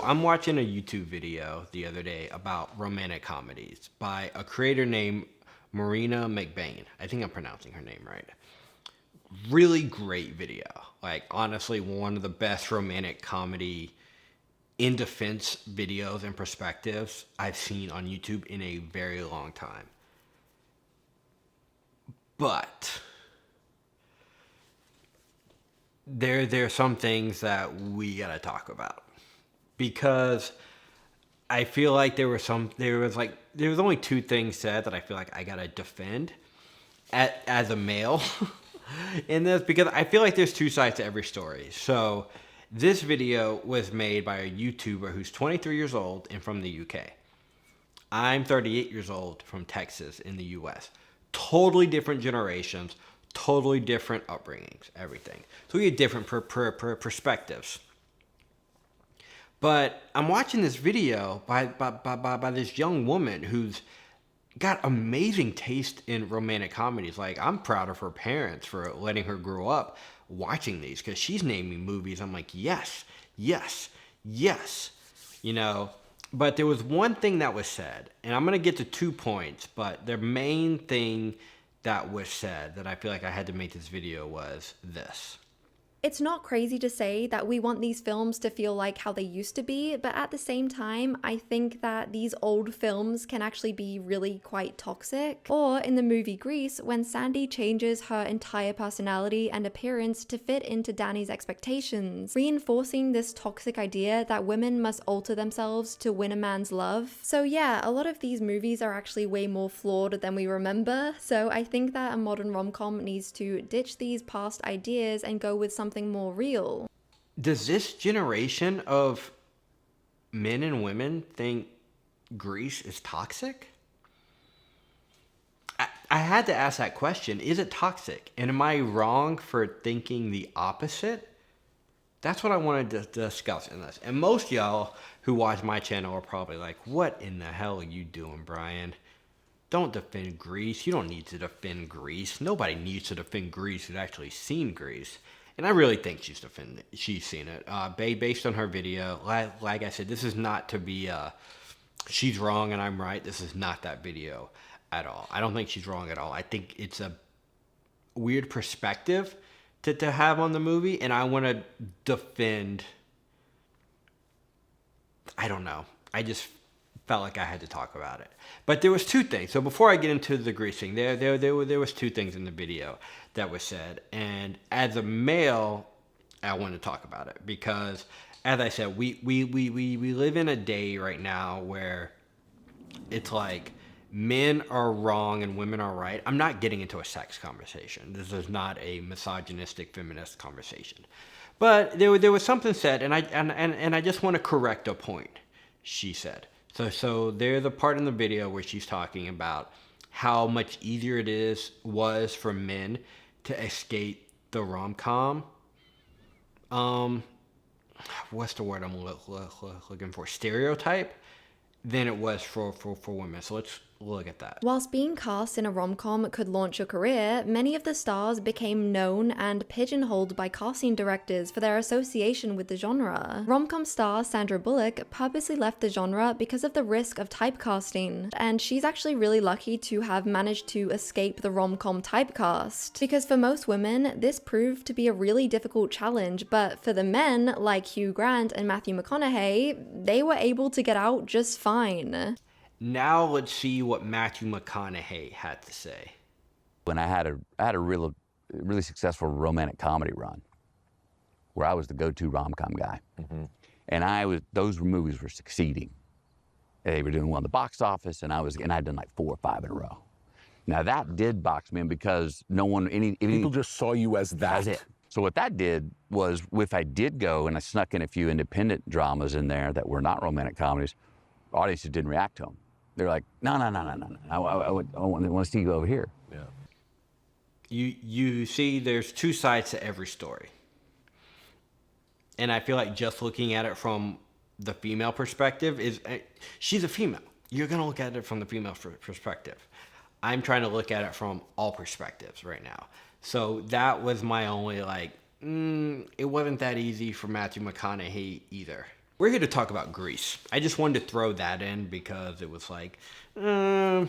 I'm watching a YouTube video the other day about romantic comedies by a creator named Marina McBain. I think I'm pronouncing her name right. Really great video. Like, honestly, one of the best romantic comedy in defense videos and perspectives I've seen on YouTube in a very long time. But there's some things that we gotta talk about, because I feel like there was only two things said that I feel like I gotta defend as a male in this, because I feel like there's two sides to every story. So this video was made by a YouTuber who's 23 years old and from the UK. I'm 38 years old from Texas in the US. Totally different generations, totally different upbringings, everything. So we get different perspectives. But I'm watching this video by this young woman who's got amazing taste in romantic comedies. Like, I'm proud of her parents for letting her grow up watching these, because she's naming movies. I'm like, yes, yes, yes. You know, but there was one thing that was said, and I'm going to get to 2 points, but the main thing that was said that I feel like I had to make this video was this. It's not crazy to say that we want these films to feel like how they used to be, but at the same time, I think that these old films can actually be really quite toxic. Or in the movie Grease, when Sandy changes her entire personality and appearance to fit into Danny's expectations, reinforcing this toxic idea that women must alter themselves to win a man's love. So yeah, a lot of these movies are actually way more flawed than we remember, so I think that a modern rom-com needs to ditch these past ideas and go with something more real. Does this generation of men and women think Grease is toxic? I had to ask that question. Is it toxic? And am I wrong for thinking the opposite? That's what I wanted to discuss in this. And most y'all who watch my channel are probably like, what in the hell are you doing, Brian? Don't defend Grease. You don't need to defend Grease. Nobody needs to defend Grease who's actually seen Grease. And I really think she's seen it. Based on her video, like I said, this is not to be she's wrong and I'm right. This is not that video at all. I don't think she's wrong at all. I think it's a weird perspective to have on the movie, and I want to defend. I don't know. I just felt like I had to talk about it. But there was two things. So before I get into the greasing, there was two things in the video that was said. And as a male, I want to talk about it because, as I said, we live in a day right now where it's like men are wrong and women are right. I'm not getting into a sex conversation. This is not a misogynistic feminist conversation. But there was something said, and I just want to correct a point she said. So there's a part in the video where she's talking about how much easier it was for men to escape the rom-com. What's the word I'm looking for? Stereotype than it was for women. So let's look at that. Whilst being cast in a rom-com could launch a career, many of the stars became known and pigeonholed by casting directors for their association with the genre. Rom-com star Sandra Bullock purposely left the genre because of the risk of typecasting, and she's actually really lucky to have managed to escape the rom-com typecast, because for most women, this proved to be a really difficult challenge, but for the men, like Hugh Grant and Matthew McConaughey, they were able to get out just fine. Now let's see what Matthew McConaughey had to say. When I had a really successful romantic comedy run, where I was the go-to rom-com guy, and those movies were succeeding. They were doing well in the box office, and I'd done like 4 or 5 in a row. Now that did box me in because no one, people just saw you as that. That's it. So what that did was, if I did go and I snuck in a few independent dramas in there that were not romantic comedies, audiences didn't react to them. They're like, no. I want to see you over here. Yeah. You see, there's two sides to every story. And I feel like just looking at it from the female perspective she's a female. You're going to look at it from the female perspective. I'm trying to look at it from all perspectives right now. So that was my only it wasn't that easy for Matthew McConaughey either. We're here to talk about Grease. I just wanted to throw that in because it was like, let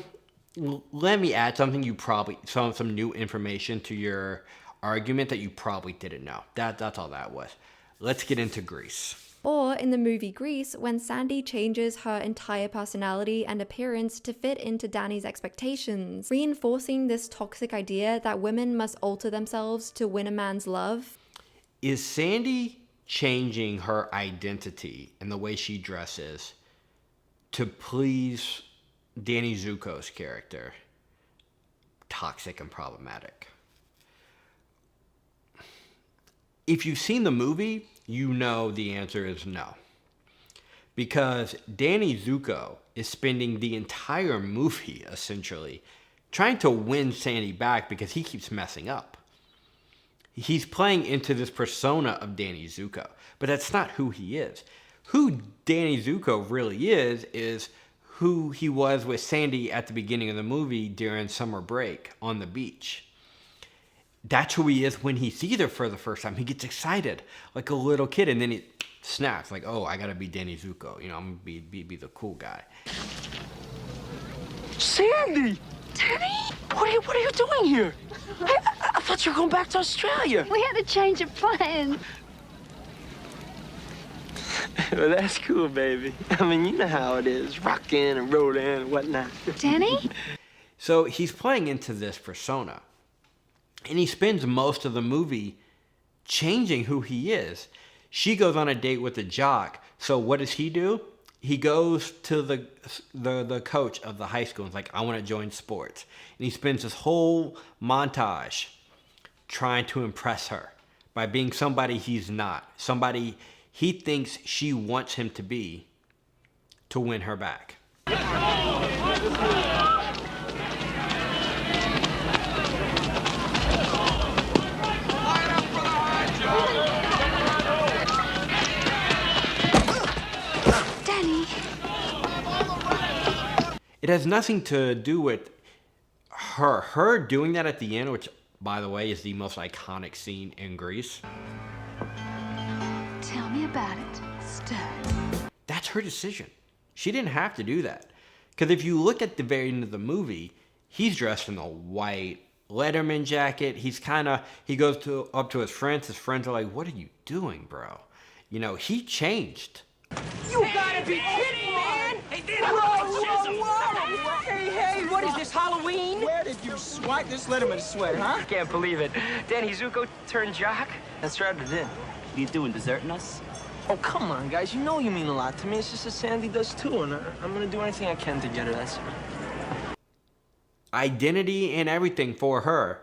me add something you probably, some new information to your argument that you probably didn't know. That's all that was. Let's get into Grease. Or in the movie Grease, when Sandy changes her entire personality and appearance to fit into Danny's expectations, reinforcing this toxic idea that women must alter themselves to win a man's love. Is Sandy changing her identity and the way she dresses to please Danny Zuko's character toxic and problematic? If you've seen the movie, you know the answer is no. Because Danny Zuko is spending the entire movie, essentially, trying to win Sandy back because he keeps messing up. He's playing into this persona of Danny Zuko, but that's not who he is. Who Danny Zuko really is who he was with Sandy at the beginning of the movie during summer break on the beach. That's who he is when he sees her for the first time. He gets excited like a little kid, and then he snaps like, oh, I gotta be Danny Zuko. You know, I'm gonna be the cool guy. Sandy! Danny? What are you doing here? I thought you were going back to Australia. We had to change of plans. Well, that's cool, baby. I mean, you know how it is, rocking and rolling and whatnot. Danny? So he's playing into this persona. And he spends most of the movie changing who he is. She goes on a date with a jock. So what does he do? He goes to the coach of the high school and is like, I want to join sports. And he spends this whole montage trying to impress her by being somebody he's not. Somebody he thinks she wants him to be to win her back. It has nothing to do with her. Her doing that at the end, which, by the way, is the most iconic scene in Grease. Tell me about it, stud. That's her decision. She didn't have to do that. Because if you look at the very end of the movie, he's dressed in a white Letterman jacket. He goes up to his friends. His friends are like, what are you doing, bro? You know, he changed. You gotta be kidding, man! Hey, whoa! Hey, what is this, Halloween? Where did you swipe this Letterman sweater, huh? I can't believe it. Danny Zuko turned jock? That's right, I did. What are you doing, deserting us? Oh, come on, guys. You know you mean a lot to me. It's just as Sandy does, too, and I'm gonna do anything I can to get her, that's all. Identity and everything for her.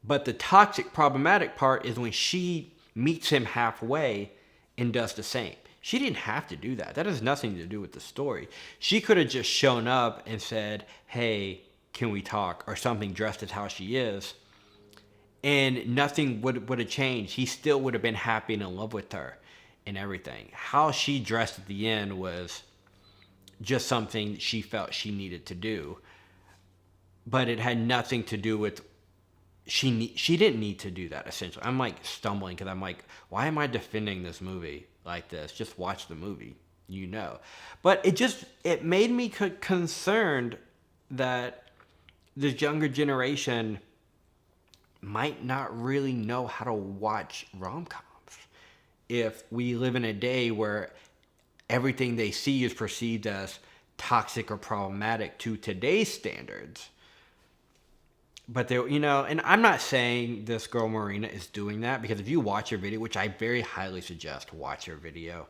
But the toxic, problematic part is when she meets him halfway and does the same. She didn't have to do that. That has nothing to do with the story. She could have just shown up and said, hey, can we talk? Or something, dressed as how she is. And nothing would have changed. He still would have been happy and in love with her and everything. How she dressed at the end was just something she felt she needed to do. But it had nothing to do with, she didn't need to do that, essentially. I'm like stumbling because I'm like, why am I defending this movie like this? Just watch the movie, you know. But it made me concerned that this younger generation might not really know how to watch rom-coms. If we live in a day where everything they see is perceived as toxic or problematic to today's standards. But there, you know, and I'm not saying this girl Marina is doing that, because if you watch her video, which I very highly suggest watch her video,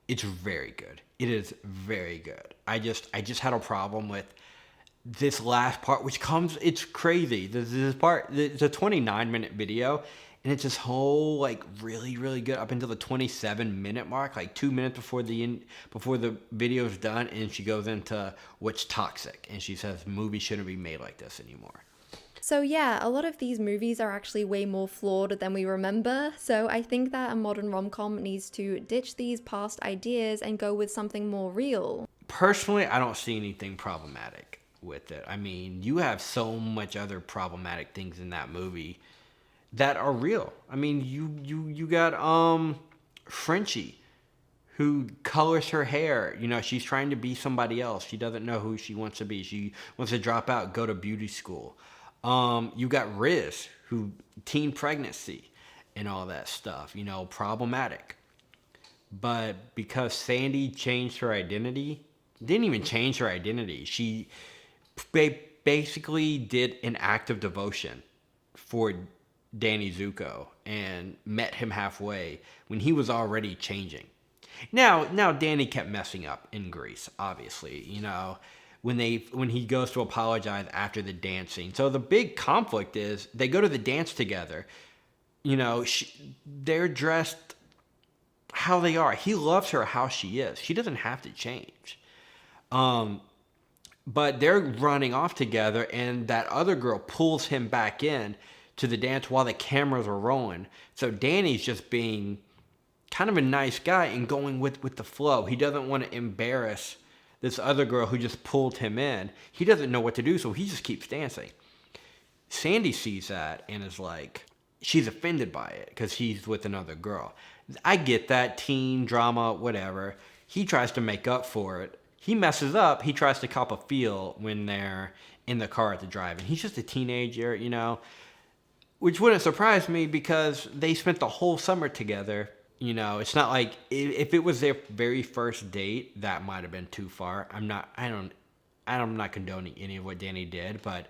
it's very good. It is very good. I just had a problem with this last part, which it's crazy. This part, it's a 29-minute video, and it's this whole like really, really good up until the 27-minute mark, like 2 minutes before the video's done, and she goes into what's toxic, and she says movies shouldn't be made like this anymore. So yeah, a lot of these movies are actually way more flawed than we remember, so I think that a modern rom-com needs to ditch these past ideas and go with something more real. Personally, I don't see anything problematic with it. I mean, you have so much other problematic things in that movie that are real. I mean, you got Frenchie, who colors her hair. You know, she's trying to be somebody else. She doesn't know who she wants to be. She wants to drop out, go to beauty school. You got Riz, who teen pregnancy and all that stuff, you know, problematic. But because Sandy changed her identity, didn't even change her identity. She basically did an act of devotion for Danny Zuko and met him halfway when he was already changing. Now Danny kept messing up in Greece, obviously, you know, when he goes to apologize after the dancing. So the big conflict is they go to the dance together. You know, they're dressed how they are. He loves her how she is. She doesn't have to change. But they're running off together, and that other girl pulls him back in to the dance while the cameras are rolling. So Danny's just being kind of a nice guy and going with the flow. He doesn't want to embarrass this other girl who just pulled him in. He doesn't know what to do, so he just keeps dancing. Sandy sees that and is like, she's offended by it because he's with another girl. I get that, teen drama, whatever. He tries to make up for it. He messes up. He tries to cop a feel when they're in the car at the drive-in. He's just a teenager, you know, which wouldn't surprise me because they spent the whole summer together. You know, it's not like if it was their very first date, that might have been too far. I'm not condoning any of what Danny did, but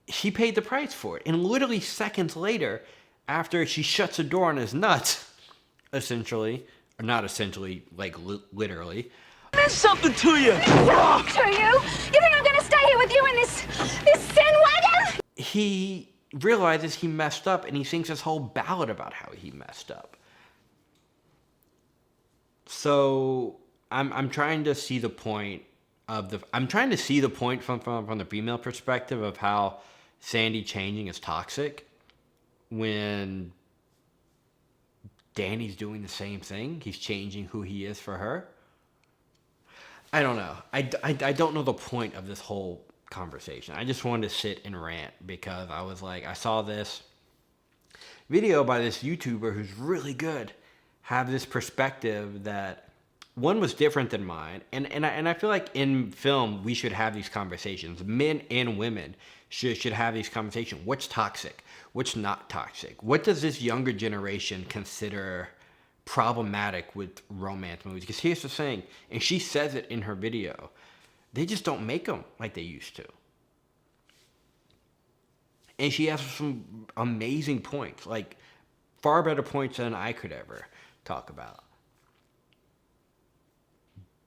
she paid the price for it. And literally seconds later, after she shuts the door on his nuts, essentially, or not essentially, like literally. There's something to you. To you? You think I'm gonna stay here with you in this sin wagon? He realizes he messed up, and he sings this whole ballad about how he messed up. So I'm trying to see the point of I'm trying to see the point from the female perspective of how Sandy changing is toxic when Danny's doing the same thing. He's changing who he is for her. I don't know. I don't know the point of this whole conversation. I just wanted to sit and rant because I was like, I saw this video by this YouTuber who's really good, have this perspective that one was different than mine. And I feel like in film, we should have these conversations. Men and women should have these conversations. What's toxic? What's not toxic? What does this younger generation consider problematic with romance movies? Because here's the thing, and she says it in her video, they just don't make them like they used to. And she has some amazing points, like far better points than I could ever talk about.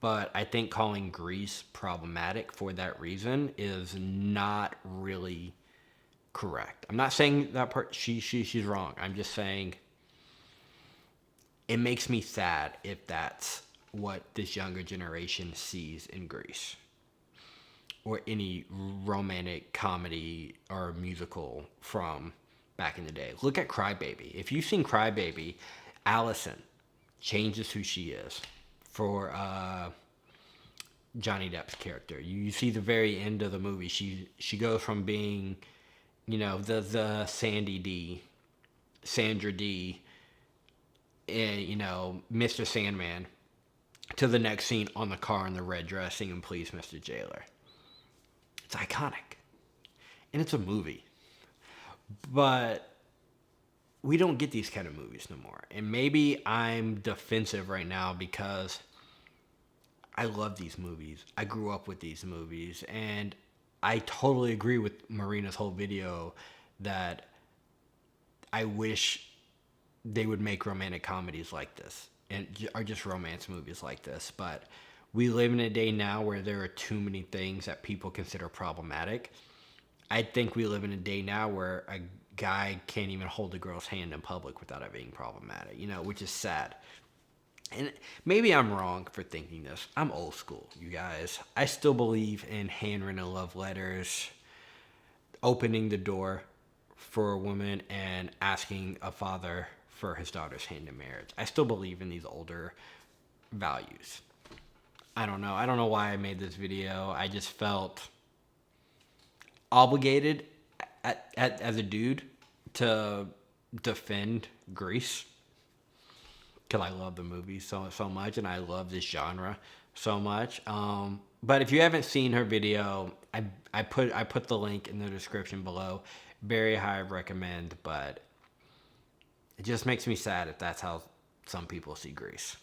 But I think calling Grease problematic for that reason is not really correct. I'm not saying that part she's wrong. I'm just saying it makes me sad if that's what this younger generation sees in Grease or any romantic comedy or musical from back in the day. Look at Cry Baby. If you've seen Cry Baby, Allison changes who she is for Johnny Depp's character. You see the very end of the movie. She goes from being, you know, the Sandra D, and, you know, Mr. Sandman, to the next scene on the car in the red dress singing Please Mr. Jailer. It's iconic. And it's a movie. But we don't get these kind of movies no more. And maybe I'm defensive right now because I love these movies. I grew up with these movies. And I totally agree with Marina's whole video that I wish they would make romantic comedies like this or just romance movies like this. But we live in a day now where there are too many things that people consider problematic. I think we live in a day now where a guy can't even hold a girl's hand in public without it being problematic, you know, which is sad. And maybe I'm wrong for thinking this. I'm old school, you guys. I still believe in handwritten love letters, opening the door for a woman and asking a father for his daughter's hand in marriage. I still believe in these older values. I don't know. I don't know why I made this video. I just felt obligated as a dude to defend Grease. because I love the movie so much, and I love this genre so much. But if you haven't seen her video, I put the link in the description below. Very high recommend, but it just makes me sad if that's how some people see Grease.